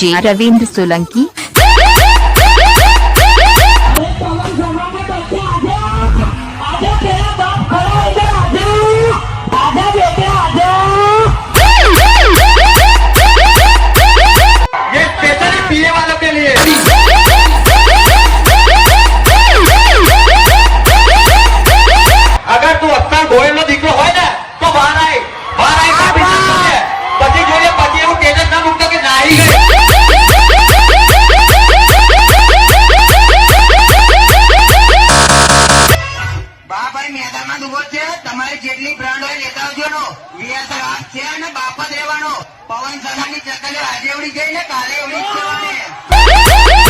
DJ Ravindra Solanki. ये specially पीने वालों के लिए। अगर तू અત્યાર ગોયલ નો દીકરો હોય ને તો બહાર આય કાપી શકશે પછી જોઈએ પછી એવું ટેન્શન ના મૂકતો કે નાહી ગઈ। બા ભાઈ મેદાનમાં ઉભો છે, તમારે જેટલી બ્રાન્ડ હોય લેતા આવજો નો વીએસ રાત છે અને બાપ જ રહેવાનો। પવન સગાની ચકલીઓ આજે એવડી ગઈ ને કાલે એવડી જ થવાની।